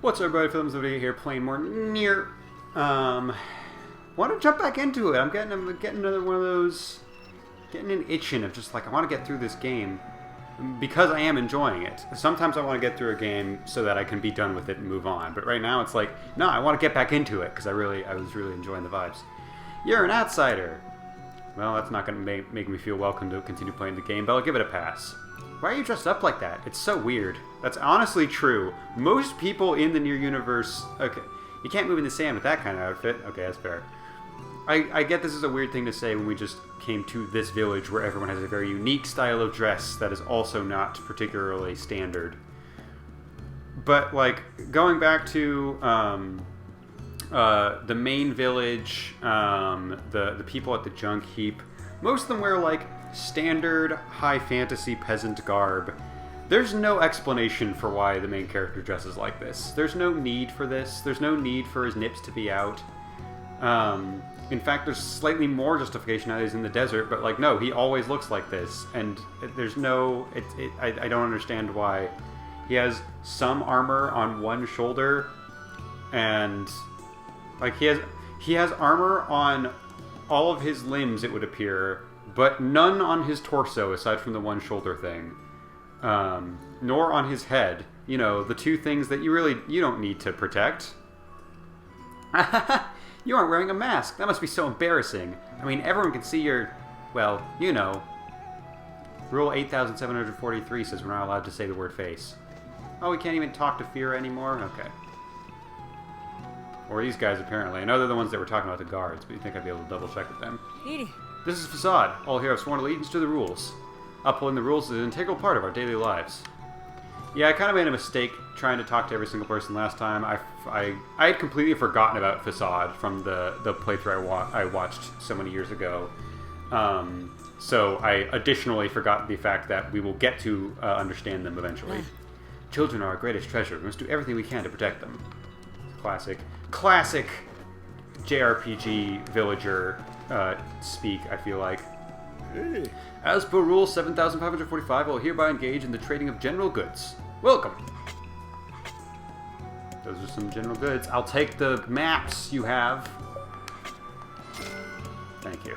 What's up, everybody? Films video here, playing more NieR. Want to jump back into it. I'm getting another one of those, getting an itching of just like I want to get through this game because I am enjoying it. Sometimes I want to get through a game so that I can be done with it and move on. But right now it's like, no, I want to get back into it because I was really enjoying the vibes. You're an outsider. Well, that's not going to make me feel welcome to continue playing the game, but I'll give it a pass. Why are you dressed up like that? It's so weird. That's honestly true. Most people in the NieR universe... Okay, you can't move in the sand with that kind of outfit. Okay, that's fair. I get this is a weird thing to say when we just came to this village where everyone has a very unique style of dress that is also not particularly standard. But, like, going back to the main village, the people at the junk heap, most of them wear, like, standard high fantasy peasant garb. There's no explanation for why the main character dresses like this. There's no need for this. There's no need for his nips to be out. In fact, there's slightly more justification now that he's in the desert, but like, no, he always looks like this. And there's no... I don't understand why. He has some armor on one shoulder, and like he has armor on all of his limbs, it would appear, but none on his torso aside from the one shoulder thing. Nor on his head. You know, the two things that you don't need to protect. You aren't wearing a mask. That must be so embarrassing. I mean, everyone can see your... Well, you know. Rule 8743 says we're not allowed to say the word face. Oh, we can't even talk to Fira anymore? Okay. Or these guys, apparently. I know they're the ones that were talking about the guards, but you think I'd be able to double check with them. This is Facade. All here have sworn allegiance to the rules. Upholding the rules is an integral part of our daily lives. Yeah, I kind of made a mistake trying to talk to every single person last time. I had completely forgotten about Facade from the playthrough I watched so many years ago. So I additionally forgot the fact that we will get to understand them eventually. Children are our greatest treasure. We must do everything we can to protect them. Classic JRPG villager speak, I feel like. Hey. As per Rule 7545, I will hereby engage in the trading of general goods. Welcome! Those are some general goods. I'll take the maps you have. Thank you.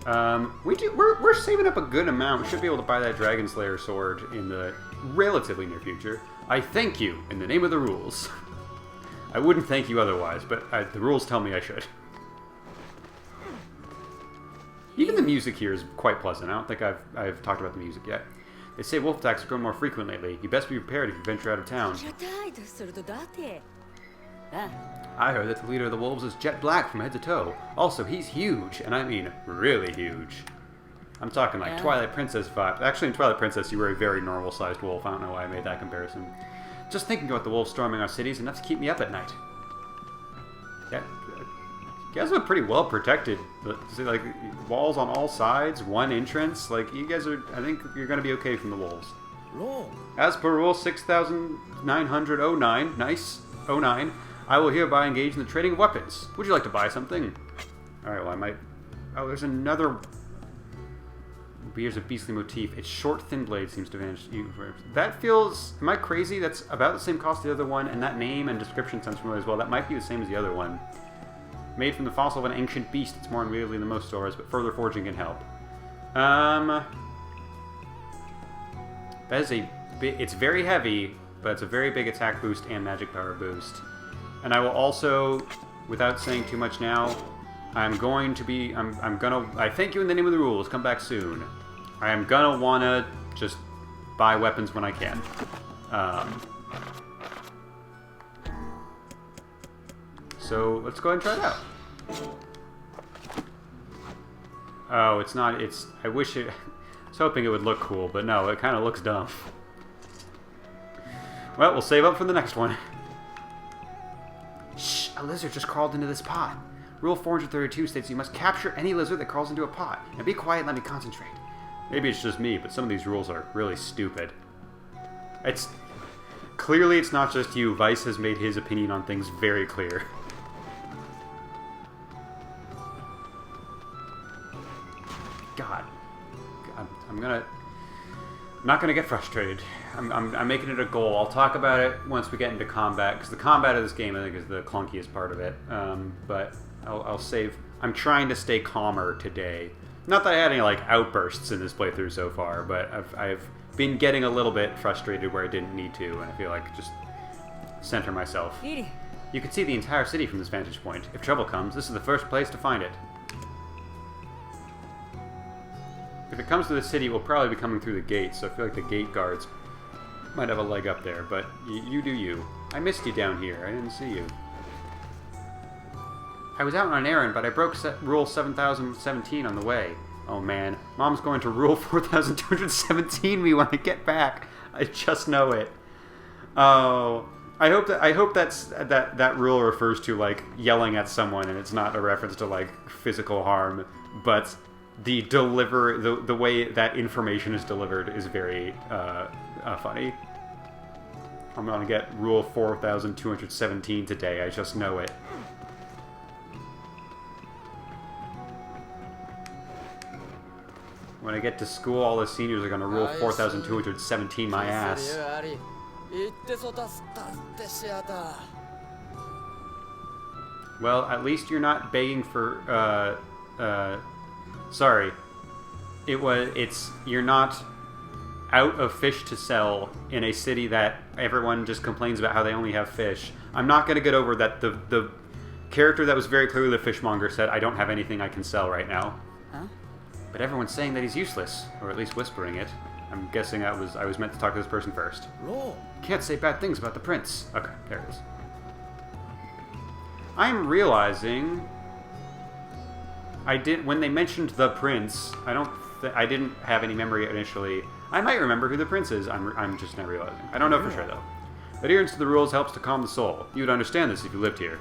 We're saving up a good amount. We should be able to buy that Dragon Slayer sword in the relatively near future. I thank you in the name of the rules. I wouldn't thank you otherwise, but the rules tell me I should. Even the music here is quite pleasant. I don't think I've talked about the music yet. They say wolf attacks have grown more frequent lately. You best be prepared if you venture out of town. I heard that the leader of the wolves is jet black from head to toe. Also, he's huge, and I mean really huge. I'm talking like Twilight Princess vibe. Actually, in Twilight Princess, you were a very normal-sized wolf. I don't know why I made that comparison. Just thinking about the wolves storming our cities enough to keep me up at night. Yeah, you guys are pretty well protected. Like, walls on all sides, one entrance. Like, you guys are... I think you're going to be okay from the wolves. As per Rule 6909, nice, 09, I will hereby engage in the trading of weapons. Would you like to buy something? Alright, well, I might... Oh, there's another... Here's a beastly motif. Its short, thin blade seems to vanish. That feels... Am I crazy? That's about the same cost as the other one, and that name and description sounds familiar as well. That might be the same as the other one. Made from the fossil of an ancient beast. It's more unwieldy than most stores, but further forging can help. That is a bit... It's very heavy, but it's a very big attack boost and magic power boost. And I will also, without saying too much now, I thank you in the name of the rules. Come back soon. I am gonna wanna just buy weapons when I can. So let's go ahead and try it out. Oh, it's not. I wish it. I was hoping it would look cool, but no, it kind of looks dumb. Well, we'll save up for the next one. Shh! A lizard just crawled into this pot. Rule 432 states you must capture any lizard that crawls into a pot. Now be quiet and let me concentrate. Maybe it's just me, but some of these rules are really stupid. Clearly it's not just you. Weiss has made his opinion on things very clear. God. I'm gonna... I'm not going to get frustrated. I'm making it a goal. I'll talk about it once we get into combat, because the combat of this game, I think, is the clunkiest part of it. But I'll save... I'm trying to stay calmer today. Not that I had any, like, outbursts in this playthrough so far, but I've been getting a little bit frustrated where I didn't need to, and I feel like just center myself. You can see the entire city from this vantage point. If trouble comes, this is the first place to find it. If it comes to the city, we'll probably be coming through the gates, so I feel like the gate guards might have a leg up there, but you do you. I missed you down here. I didn't see you. I was out on an errand, but I broke Rule 7017 on the way. Oh man, Mom's going to Rule 4217 me when I get back. I just know it. Oh, I hope that rule refers to like yelling at someone, and it's not a reference to like physical harm, but the way that information is delivered is very funny. I'm gonna get Rule 4217 today. I just know it. When I get to school, all the seniors are gonna Rule 4217 my ass. Well, at least you're not begging for sorry. You're not out of fish to sell in a city that everyone just complains about how they only have fish. I'm not going to get over that the character that was very clearly the fishmonger said, I don't have anything I can sell right now. Huh? But everyone's saying that he's useless, or at least whispering it. I'm guessing I was meant to talk to this person first. You can't say bad things about the prince. Okay, there it is. I'm realizing... when they mentioned the prince, I didn't have any memory initially. I might remember who the prince is, I'm just not realizing. I don't know for sure, though. Adherence to the rules helps to calm the soul. You would understand this if you lived here.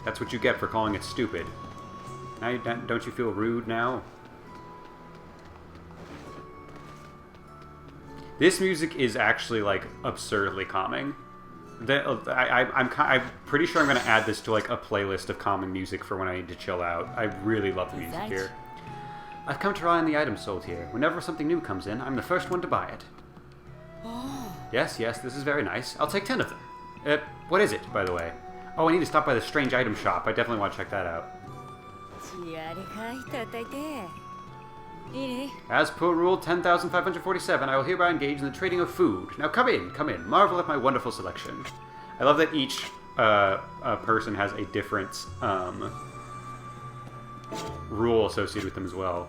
That's what you get for calling it stupid. Now, don't you feel rude now? This music is actually, like, absurdly calming. I'm pretty sure I'm going to add this to, like, a playlist of calming music for when I need to chill out. I really love the music here. I've come to rely on the items sold here. Whenever something new comes in, I'm the first one to buy it. Oh. Yes, this is very nice. I'll take 10 of them. What is it, by the way? Oh, I need to stop by the strange item shop. I definitely want to check that out. As per Rule 10,547, I will hereby engage in the trading of food. Now come in, marvel at my wonderful selection. I love that each person has a different rule associated with them as well.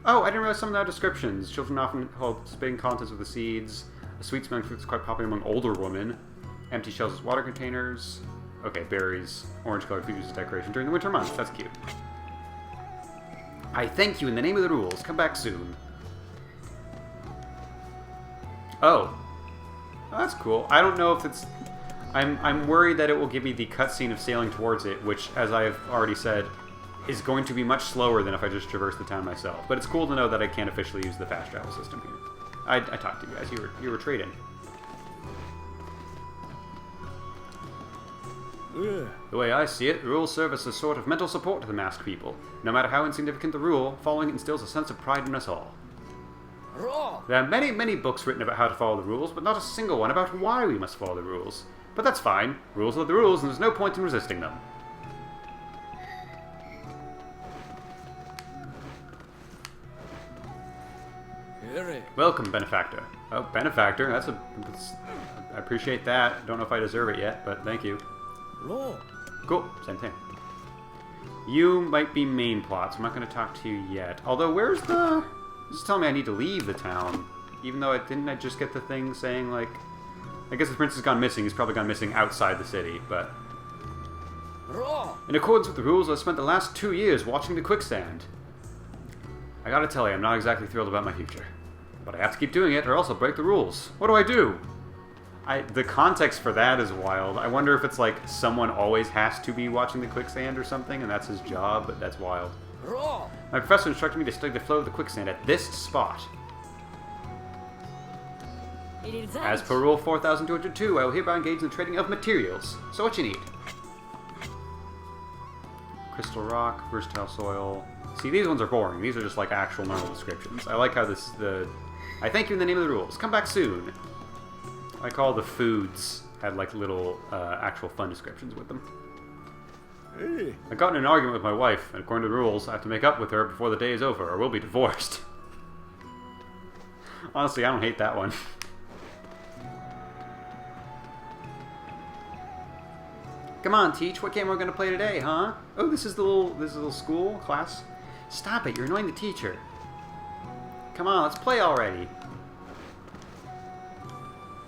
Oh, I didn't realize some of the descriptions. Children often hold spitting contests with the seeds. A sweet-smelling fruit is quite popular among older women. Empty shells as water containers. Okay, berries. Orange-colored food used as decoration during the winter months. That's cute. I thank you in the name of the rules. Come back soon. Oh, that's cool. I don't know if it's... I'm worried that it will give me the cutscene of sailing towards it, which, as I've already said, is going to be much slower than if I just traverse the town myself. But it's cool to know that I can't officially use the fast travel system here. I talked to you guys. You were trading. The way I see it, the rules serve as a sort of mental support to the masked people. No matter how insignificant the rule, following it instills a sense of pride in us all. There are many, many books written about how to follow the rules, but not a single one about why we must follow the rules. But that's fine. Rules are the rules, and there's no point in resisting them. Welcome, Benefactor. Oh, Benefactor, I appreciate that. Don't know if I deserve it yet, but thank you. Cool, same thing. You might be main plot, so I'm not going to talk to you yet. Although, where's the... Just telling me I need to leave the town. Even though didn't I just get the thing saying, like... I guess the prince has gone missing. He's probably gone missing outside the city, but... In accordance with the rules, I've spent the last 2 years watching the quicksand. I gotta tell you, I'm not exactly thrilled about my future. But I have to keep doing it, or else I'll break the rules. What do I do? The context for that is wild. I wonder if it's like someone always has to be watching the quicksand or something, and that's his job, but that's wild. My professor instructed me to study the flow of the quicksand at this spot. As per Rule 4202, I will hereby engage in the trading of materials. So what you need? Crystal rock, versatile soil, See, these ones are boring. These are just like actual normal descriptions. I like how I thank you in the name of the rules. Come back soon. I like all the foods had like little actual fun descriptions with them. Hey. I got in an argument with my wife, and according to the rules, I have to make up with her before the day is over, or we'll be divorced. Honestly, I don't hate that one. Come on, Teach. What game are we going to play today, huh? Oh, this is the little school class. Stop it! You're annoying the teacher. Come on, let's play already.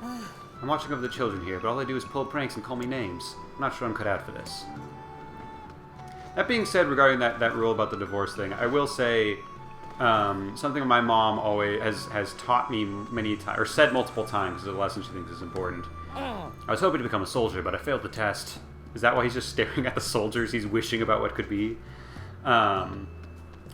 I'm watching over the children here, but all they do is pull pranks and call me names. I'm not sure I'm cut out for this. That being said, regarding that rule about the divorce thing, I will say something my mom always has taught me many times, or said multiple times, is a lesson she thinks is important. I was hoping to become a soldier, but I failed the test. Is that why he's just staring at the soldiers? He's wishing about what could be.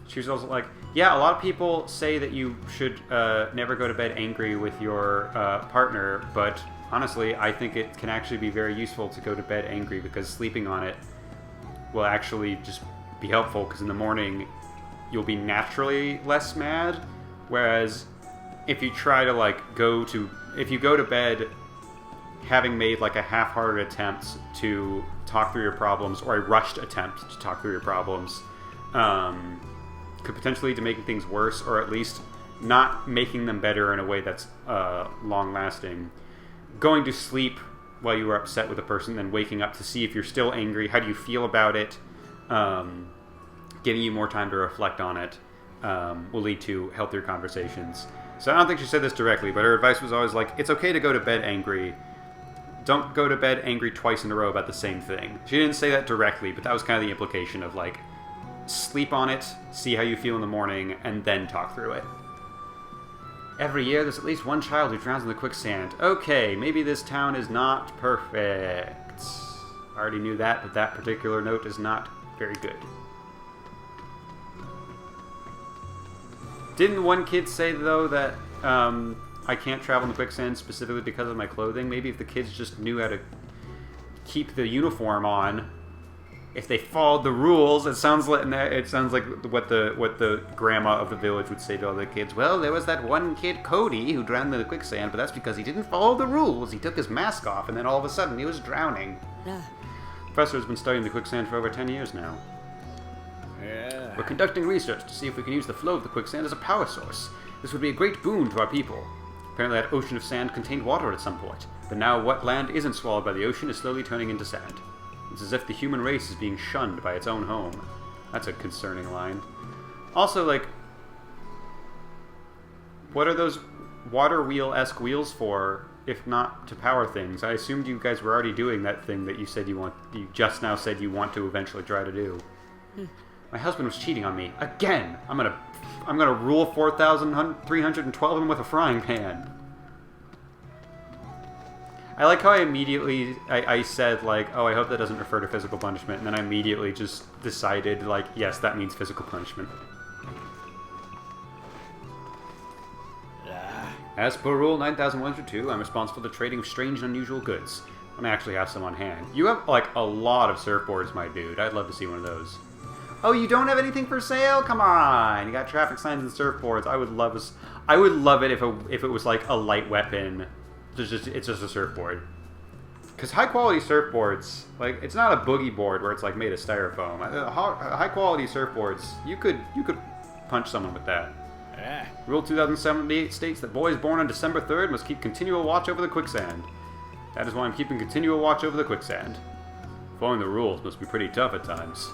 She was also like, yeah, a lot of people say that you should never go to bed angry with your partner, but honestly, I think it can actually be very useful to go to bed angry, because sleeping on it will actually just be helpful, because in the morning you'll be naturally less mad, whereas if you try to if you go to bed having made like a half-hearted attempt to talk through your problems, or a rushed attempt to talk through your problems, could potentially lead to making things worse, or at least not making them better in a way that's long-lasting. Going to sleep while you were upset with a person, then waking up to see if you're still angry, how do you feel about it, giving you more time to reflect on it, will lead to healthier conversations. So I don't think she said this directly, but her advice was always like, it's okay to go to bed angry. Don't go to bed angry twice in a row about the same thing. She didn't say that directly, but that was kind of the implication of like, sleep on it, see how you feel in the morning, and then talk through it. Every year, there's at least one child who drowns in the quicksand. Okay, maybe this town is not perfect. I already knew that, but that particular note is not very good. Didn't one kid say, though, that I can't travel in the quicksand specifically because of my clothing? Maybe if the kids just knew how to keep the uniform on, if they followed the rules, it sounds like what the grandma of the village would say to all the kids. Well, there was that one kid, Cody, who drowned in the quicksand, but that's because he didn't follow the rules. He took his mask off, and then all of a sudden he was drowning. The professor has been studying the quicksand for over 10 years now. Yeah. We're conducting research to see if we can use the flow of the quicksand as a power source. This would be a great boon to our people. Apparently that ocean of sand contained water at some point, but now what land isn't swallowed by the ocean is slowly turning into sand. It's as if the human race is being shunned by its own home. That's a concerning line. Also, like, what are those water wheel-esque wheels for, if not to power things? I assumed you guys were already doing that thing that you said you just now said you want to eventually try to do. My husband was cheating on me. Again! I'm gonna rule 4,312 him with a frying pan. I like how I immediately, I said, like, oh, I hope that doesn't refer to physical punishment, and then I immediately just decided, like, yes, that means physical punishment. As per Rule 9102, I'm responsible for the trading of strange and unusual goods, when I actually have some on hand. You have, like, a lot of surfboards, my dude. I'd love to see one of those. Oh, you don't have anything for sale? Come on! You got traffic signs and surfboards. I would love it if it was, like, a light weapon. It's just a surfboard. Because high-quality surfboards, like, it's not a boogie board where it's, like, made of styrofoam. High-quality surfboards, you could punch someone with that. Yeah. Rule 2078 states that boys born on December 3rd must keep continual watch over the quicksand. That is why I'm keeping continual watch over the quicksand. Following the rules must be pretty tough at times.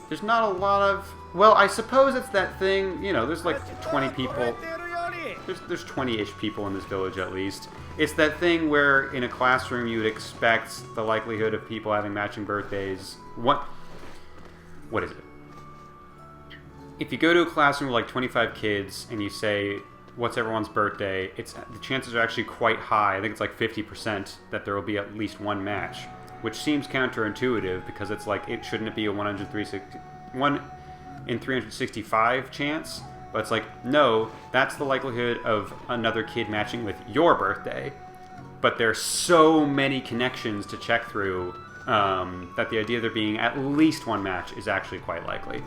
There's not a lot of... Well, I suppose it's that thing, you know, there's like 20 people... There's 20-ish people in this village, at least. It's that thing where in a classroom you would expect the likelihood of people having matching birthdays. What is it? If you go to a classroom with like 25 kids and you say, what's everyone's birthday, the chances are actually quite high. I think it's like 50% that there will be at least one match, which seems counterintuitive because it's like, shouldn't it be a 1 in 365 chance? But it's like, no, that's the likelihood of another kid matching with your birthday. But there's so many connections to check through That the idea of there being at least one match is actually quite likely.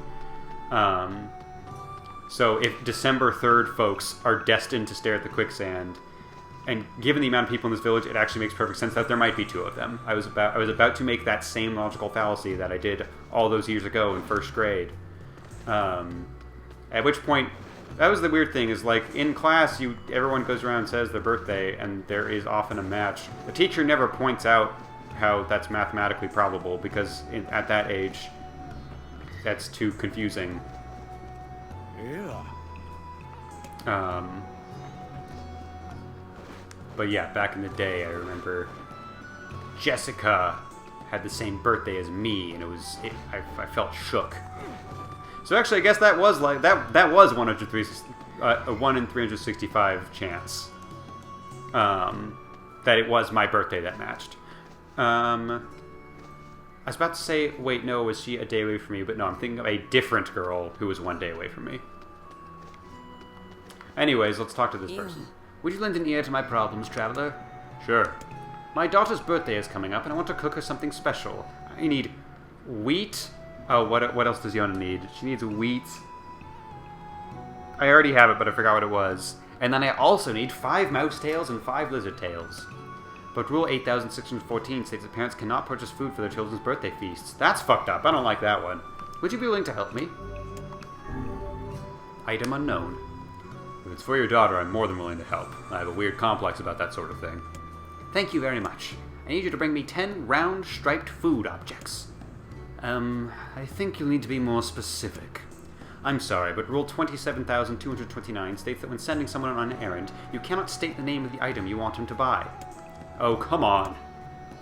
So if December 3rd folks are destined to stare at the quicksand, and given the amount of people in this village, it actually makes perfect sense that there might be two of them. I was about to make that same logical fallacy that I did all those years ago in first grade. At which point, that was the weird thing, is like in class, everyone goes around and says their birthday, and there is often a match. The teacher never points out how that's mathematically probable, because at that age, that's too confusing. Yeah. But yeah, back in the day, I remember Jessica had the same birthday as me, and I felt shook. So actually, I guess that was like that was a 1 in 365 chance that it was my birthday that matched. I was about to say, wait, no, was she a day away from me? But no, I'm thinking of a different girl who was 1 day away from me. Anyways, let's talk to this person. Would you lend an ear to my problems, traveler? Sure. My daughter's birthday is coming up, and I want to cook her something special. I need wheat. Oh, what else does Yonah need? She needs wheat. I already have it, but I forgot what it was. And then I also need 5 mouse tails and 5 lizard tails. But Rule 8614 states that parents cannot purchase food for their children's birthday feasts. That's fucked up. I don't like that one. Would you be willing to help me? Item unknown. If it's for your daughter, I'm more than willing to help. I have a weird complex about that sort of thing. Thank you very much. I need you to bring me 10 round, striped food objects. I think you'll need to be more specific. I'm sorry, but Rule 27,229 states that when sending someone on an errand, you cannot state the name of the item you want him to buy. Oh, come on.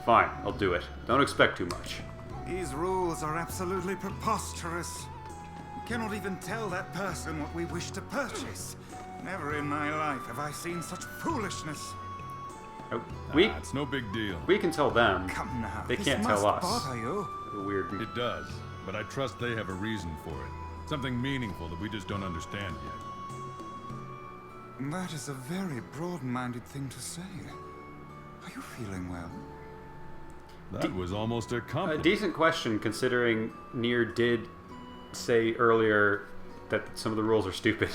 Fine, I'll do it. Don't expect too much. These rules are absolutely preposterous. We cannot even tell that person what we wish to purchase. Never in my life have I seen such foolishness. Oh, It's no big deal. we can tell them. Come now, They this can't must tell us. bother you. Weird. It does, but I trust they have a reason for it. Something meaningful that we just don't understand yet. That is a very broad-minded thing to say. Are you feeling well? That was almost a A compliment. decent question, considering NieR did say earlier that some of the rules are stupid.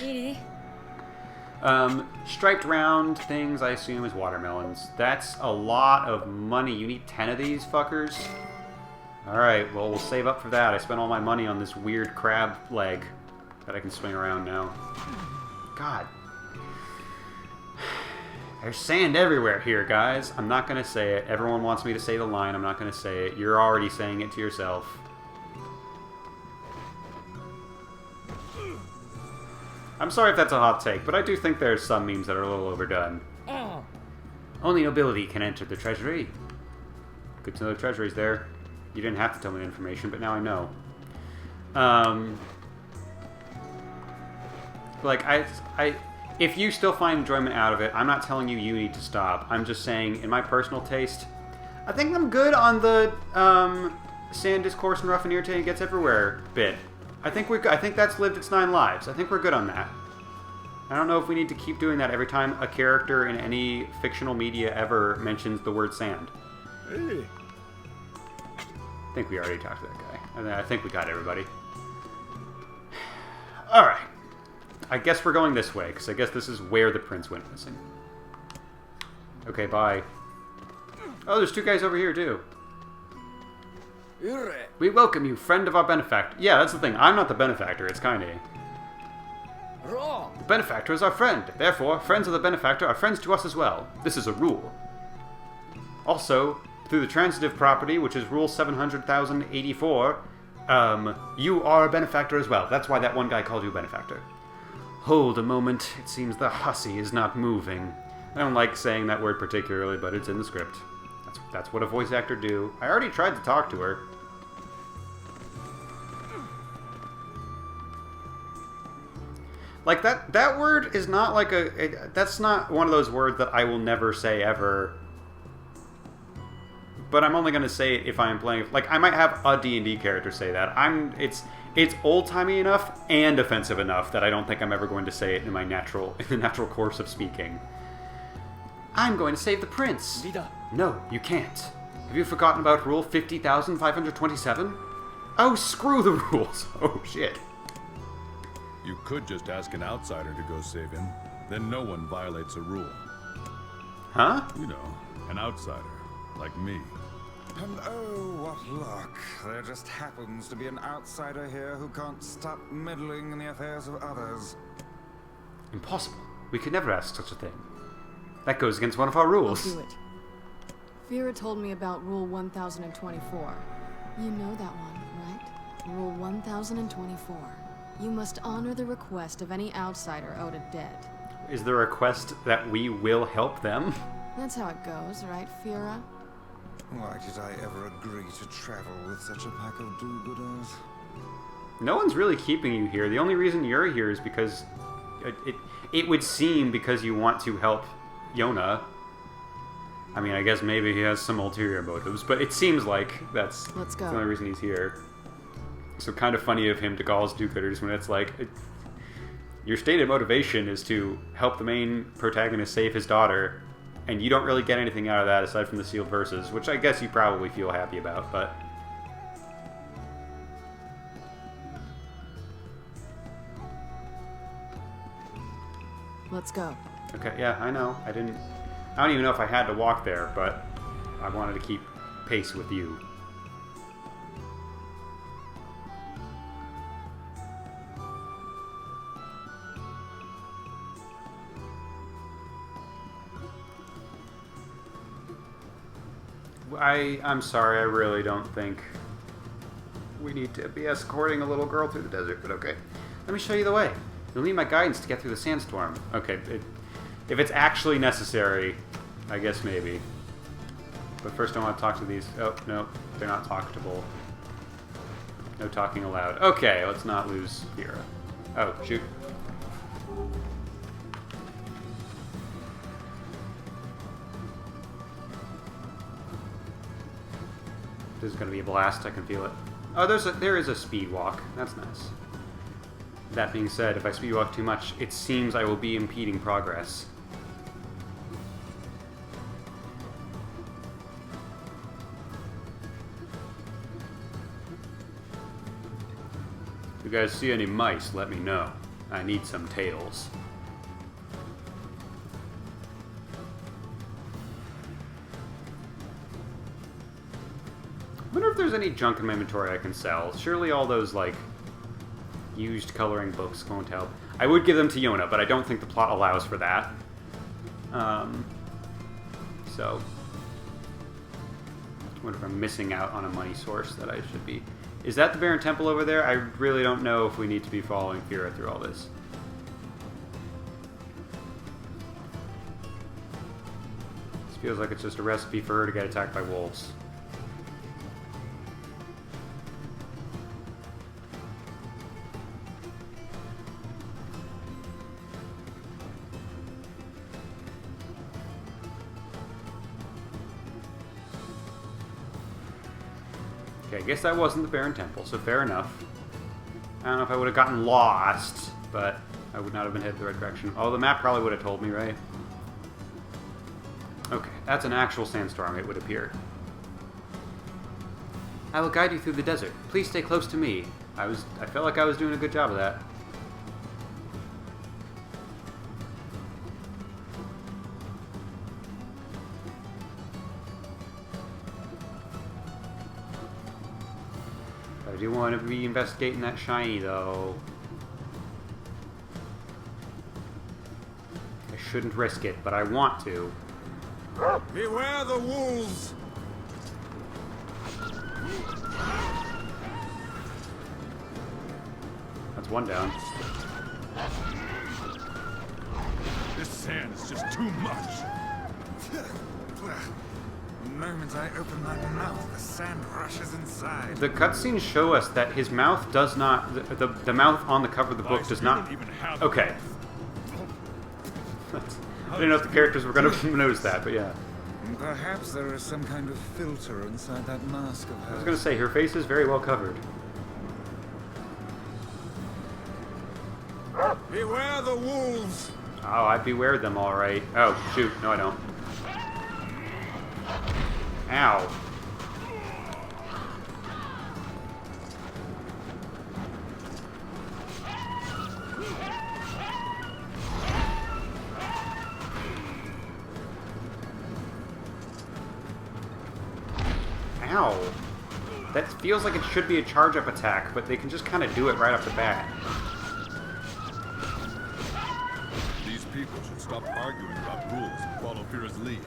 Striped round things, I assume, is watermelons. That's a lot of money. You need 10 of these fuckers? Alright, well, we'll save up for that. I spent all my money on this weird crab leg that I can swing around now. God. There's sand everywhere here, guys. I'm not going to say it. Everyone wants me to say the line. I'm not going to say it. You're already saying it to yourself. I'm sorry if that's a hot take, but I do think there's some memes that are a little overdone. Only nobility can enter the treasury. Good to know the treasury's there. You didn't have to tell me the information, but now I know. If you still find enjoyment out of it, I'm not telling you need to stop. I'm just saying, in my personal taste, I think I'm good on the sand discourse and rough and irritating gets everywhere bit. I think that's lived its 9 lives. I think we're good on that. I don't know if we need to keep doing that every time a character in any fictional media ever mentions the word sand. Hey. I think we already talked to that guy. I think we got everybody. Alright. I guess we're going this way, because I guess this is where the prince went missing. Okay, bye. Oh, there's 2 guys over here, too. We welcome you, friend of our benefactor. Yeah, that's the thing. I'm not the benefactor, it's Kaine. The benefactor is our friend. Therefore, friends of the benefactor are friends to us as well. This is a rule. Also, through the transitive property, which is Rule 700,084, you are a benefactor as well. That's why that one guy called you a benefactor. Hold a moment. It seems the hussy is not moving. I don't like saying that word particularly, but it's in the script. That's what a voice actor do. I already tried to talk to her. Like, that word is not like that's not one of those words that I will never say ever. But I'm only going to say it if I am playing... Like, I might have a D&D character say that. It's old-timey enough and offensive enough that I don't think I'm ever going to say it in the natural course of speaking. I'm going to save the prince. No, you can't. Have you forgotten about Rule 50,527? Oh, screw the rules. Oh, shit. You could just ask an outsider to go save him. Then no one violates a rule. Huh? You know, an outsider, like me. And oh, what luck. There just happens to be an outsider here who can't stop meddling in the affairs of others. Impossible. We could never ask such a thing. That goes against one of our rules. I'll do it. Vera told me about Rule 1024. You know that one, right? Rule 1024. You must honor the request of any outsider owed a debt. Is the request that we will help them? That's how it goes, right, Vera? Why did I ever agree to travel with such a pack of do-gooders? No one's really keeping you here. The only reason you're here is because it would seem because you want to help Yonah. I mean, I guess maybe he has some ulterior motives, but it seems like that's the only reason he's here. So kind of funny of him to call us do-gooders when it's like, your stated motivation is to help the main protagonist save his daughter, and you don't really get anything out of that aside from the sealed verses, which I guess you probably feel happy about, but... Let's go. Okay, yeah, I know. I don't even know if I had to walk there, but I wanted to keep pace with you. I'm sorry, I really don't think we need to be escorting a little girl through the desert, but okay. Let me show you the way. You'll need my guidance to get through the sandstorm. Okay, if it's actually necessary, I guess maybe. But first I want to talk to these... Oh, no, they're not talkable. No talking allowed. Okay, let's not lose Vera. Oh, shoot. This is going to be a blast, I can feel it. Oh, there is a speed walk. That's nice. That being said, if I speed walk too much, it seems I will be impeding progress. If you guys see any mice, let me know. I need some tails. I wonder if there's any junk in my inventory I can sell. Surely all those, like, used coloring books won't help. I would give them to Yonah, but I don't think the plot allows for that. So... I wonder if I'm missing out on a money source that I should be... Is that the Barren Temple over there? I really don't know if we need to be following Vera through all this. This feels like it's just a recipe for her to get attacked by wolves. Okay, I guess that wasn't the Barren Temple, so fair enough. I don't know if I would have gotten lost, but I would not have been headed the right direction. Oh, the map probably would have told me, right? Okay, that's an actual sandstorm, it would appear. I will guide you through the desert. Please stay close to me. I felt like I was doing a good job of that. I do want to be investigating that shiny, though. I shouldn't risk it, but I want to. Beware the wolves! That's one down. This sand is just too much. The moment I open my mouth, the sand rushes inside. The cutscenes show us that his mouth does not... The mouth on the cover of the book Weiss, does you not... don't even have Okay. I didn't know if the characters were going to notice that, but yeah. Perhaps there is some kind of filter inside that mask of hers. I was going to say, her face is very well covered. Beware the wolves! Oh, I beware them, alright. Oh, shoot. No, I don't. Ow. Ow. That feels like it should be a charge-up attack, but they can just kind of do it right off the bat. These people should stop arguing about rules and follow Fira's lead.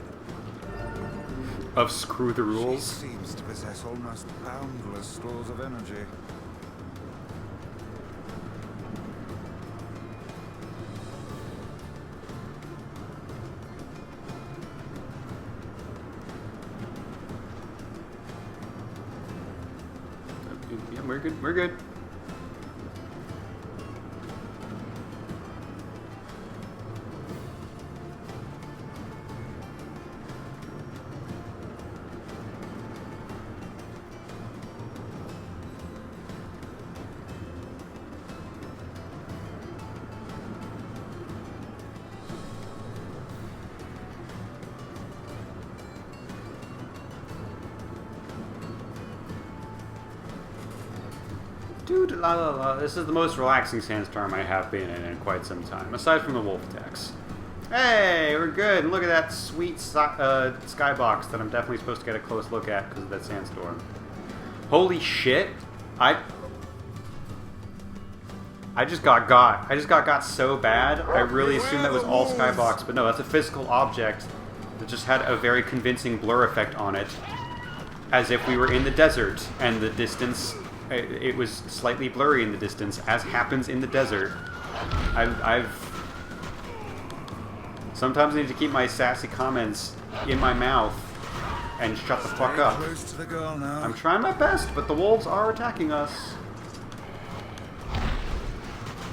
Of screw the She rules. seems to possess almost boundless stores of energy. Yeah, we're good. We're good. Dude, la la la. This is the most relaxing sandstorm I have been in quite some time, aside from the wolf attacks. Hey, we're good. And look at that sweet skybox that I'm definitely supposed to get a close look at because of that sandstorm. Holy shit! I just got got. I just got so bad. I really assumed that was all skybox, but no, that's a physical object that just had a very convincing blur effect on it, as if we were in the desert and the distance. It was slightly blurry in the distance, as happens in the desert. I've sometimes need to keep my sassy comments in my mouth and shut the fuck up. Close to the girl now. I'm trying my best, but the wolves are attacking us.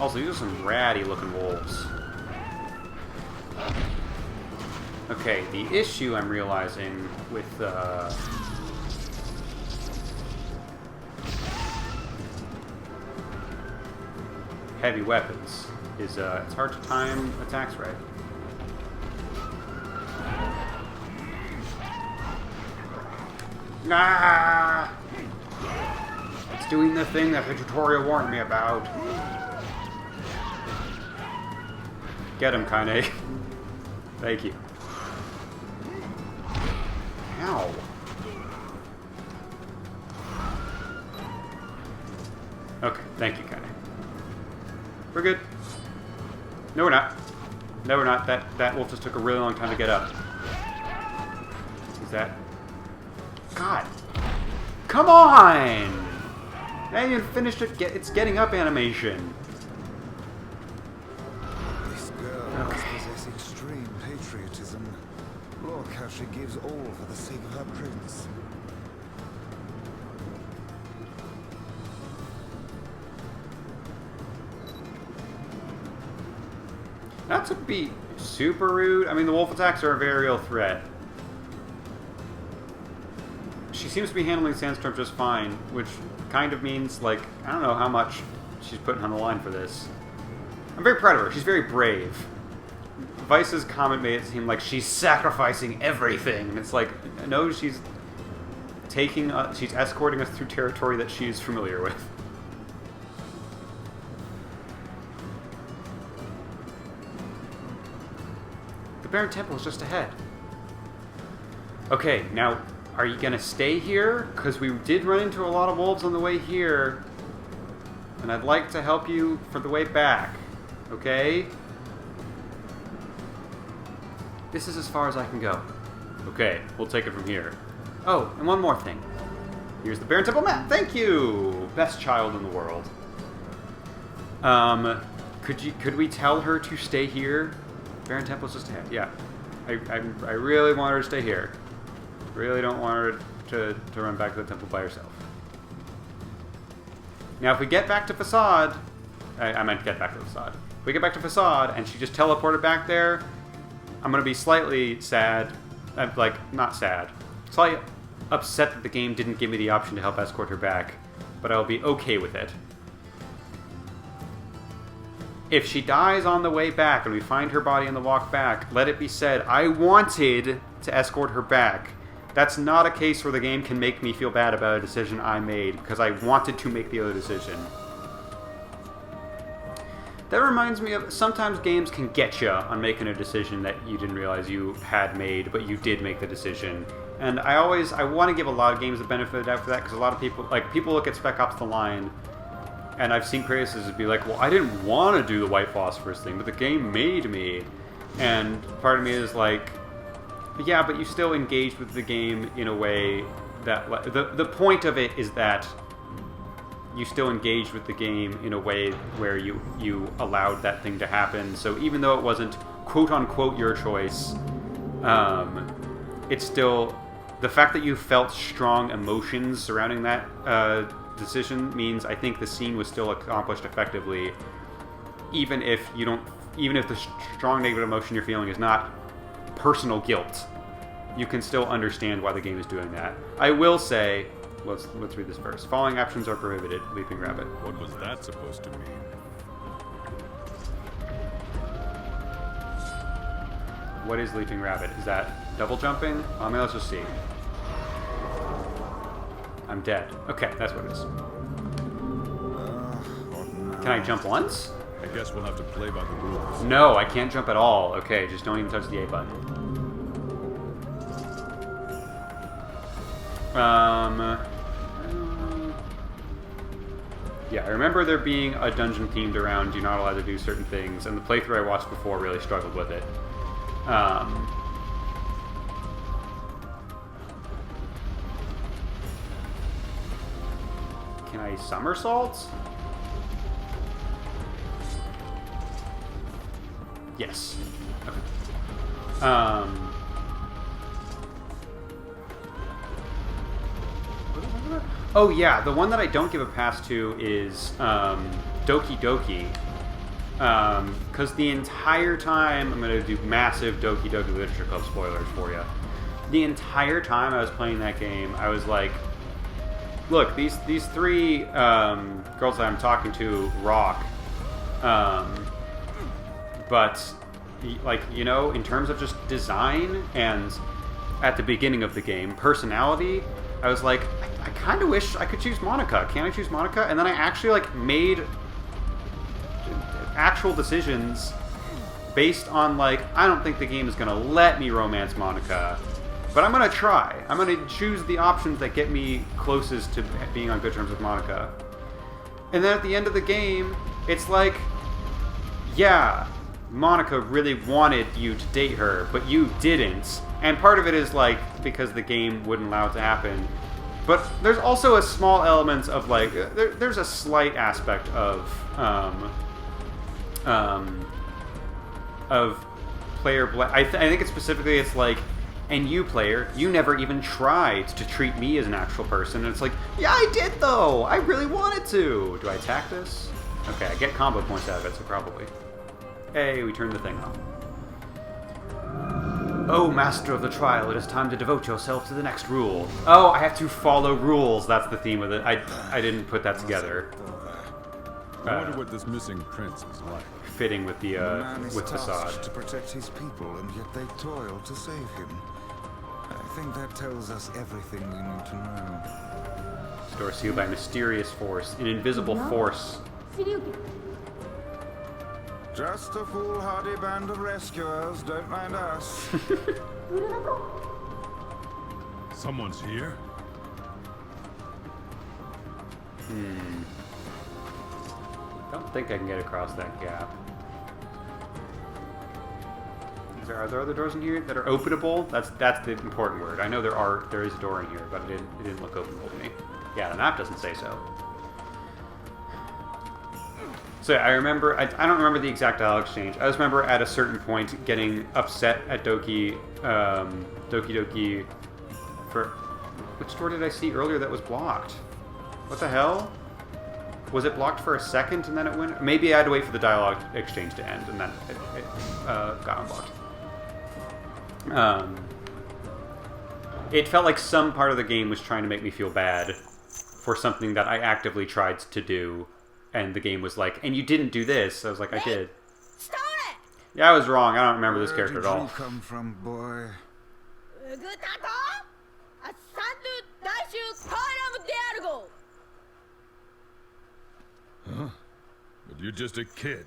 Also, these are some ratty looking wolves. Okay, the issue I'm realizing with heavy weapons is it's hard to time attacks right. Ah! It's doing the thing that the tutorial warned me about. Get him, Kaine. Thank you. Ow. Okay, thank you, Kaine. We're good. No, we're not. No, we're not. That wolf just took a really long time to get up. Is that... God. Come on! I even finished it. It's getting up animation. This girl must possess extreme patriotism. Look how she gives all for the sake of her prince. Not to be super rude. I mean, the wolf attacks are a very real threat. She seems to be handling Sandstorm just fine, which kind of means, like, I don't know how much she's putting on the line for this. I'm very proud of her. She's very brave. Weiss's comment made it seem like she's sacrificing everything. And it's like, no, she's she's escorting us through territory that she's familiar with. The Baron Temple is just ahead. Okay, now, are you gonna stay here? Because we did run into a lot of wolves on the way here. And I'd like to help you for the way back. Okay? This is as far as I can go. Okay, we'll take it from here. Oh, and one more thing. Here's the Baron Temple map. Thank you! Best child in the world. Could we tell her to stay here? Baron Temple's just ahead. Yeah. I really want her to stay here. Really don't want her to run back to the temple by herself. Now, if we get back to Facade... I meant get back to Facade. If we get back to Facade and she just teleported back there, I'm going to be slightly sad. Like, not sad. Slightly upset that the game didn't give me the option to help escort her back. But I'll be okay with it. If she dies on the way back and we find her body on the walk back, let it be said, I wanted to escort her back. That's not a case where the game can make me feel bad about a decision I made, because I wanted to make the other decision. That reminds me of sometimes games can get you on making a decision that you didn't realize you had made, but you did make the decision. And I want to give a lot of games the benefit of the doubt for that, because a lot of people look at Spec Ops: The Line, and I've seen criticisms be like, well, I didn't want to do the white phosphorus thing, but the game made me. And part of me is like, yeah, but you still engaged with the game in a way that, the point of it is that you still engaged with the game in a way where you allowed that thing to happen. So even though it wasn't quote-unquote your choice, it's still... The fact that you felt strong emotions surrounding that decision means I think the scene was still accomplished effectively, even if the strong negative emotion you're feeling is not personal guilt. You can still understand why the game is doing that. I will say... Let's read this first. Following actions are prohibited. Leaping Rabbit. What was that supposed to mean? What is Leaping Rabbit? Is that double jumping? I mean, let's just see. I'm dead. Okay, that's what it is. Can I jump once? I guess we'll have to play by the rules. No, I can't jump at all. Okay, just don't even touch the A button. Yeah, I remember there being a dungeon themed around you're not allowed to do certain things, and the playthrough I watched before really struggled with it. Can I somersault? Yes. Okay. Oh yeah, the one that I don't give a pass to is Doki Doki. Because the entire time, I'm going to do massive Doki Doki Literature Club spoilers for you. The entire time I was playing that game, I was like, look, these three girls that I'm talking to rock. But, like, you know, in terms of just design and at the beginning of the game, personality, I was like, I kind of wish I could choose Monica. Can I choose Monica? And then I actually, like, made actual decisions based on, like, I don't think the game is going to let me romance Monica, but I'm going to try. I'm going to choose the options that get me closest to being on good terms with Monica. And then at the end of the game, it's like, yeah, Monica really wanted you to date her, but you didn't. And part of it is, like, because the game wouldn't allow it to happen. But there's also a small element of, like, there's a slight aspect of player... I think it's specifically, it's like, and you, player, you never even tried to treat me as an actual person. And it's like, yeah, I did, though! I really wanted to! Do I attack this? Okay, I get combo points out of it, so probably. Hey, we turned the thing off. Oh, master of the trial, it is time to devote yourself to the next rule. Oh, I have to follow rules. That's the theme of it. I didn't put that together. I wonder what this missing prince is like. Fitting with the Man is with tasked facade. to protect his people, and yet they toil to save him. I think that tells us everything we need to know. Door sealed by a mysterious force, an invisible force. Just a foolhardy band of rescuers, don't mind us. Someone's here? Don't think I can get across that gap. Are there other doors in here that are openable? That's the important word. I know there is a door in here, but it didn't look openable to me. Yeah, the map doesn't say so. So I remember, I don't remember the exact dialogue exchange. I just remember at a certain point getting upset at Doki Doki for... Which door did I see earlier that was blocked? What the hell? Was it blocked for a second and then it went? Maybe I had to wait for the dialogue exchange to end and then it got unblocked. It felt like some part of the game was trying to make me feel bad for something that I actively tried to do. And the game was like, and you didn't do this. I was like, I did. Stop it! Yeah, I was wrong. I don't remember this character at all. Where did you come from, boy? Huh? But you're just a kid.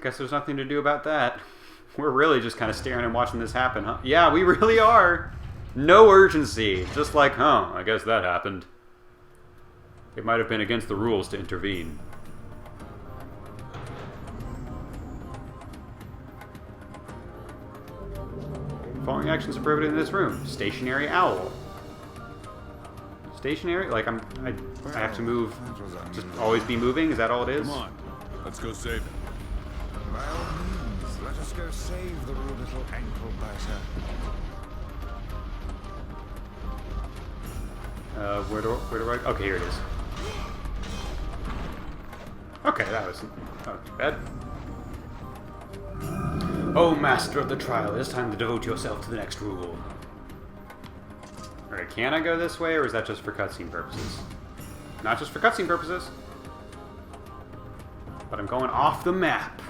Guess there's nothing to do about that. We're really just kind of staring and watching this happen, huh? Yeah, we really are. No urgency. Just like, huh, I guess that happened. It might have been against the rules to intervene. Following actions are prohibited in this room. Stationary owl. Stationary? Like, I have to move. Just always be moving? Is that all it is? Come on, let's go save him. By all means, let us go save the little ankle biter. Where do I... Okay, here it is. Okay, that was not too bad. Oh, master of the trial, it is time to devote yourself to the next rule. Alright, can I go this way, or is that just for cutscene purposes? Not just for cutscene purposes. But I'm going off the map.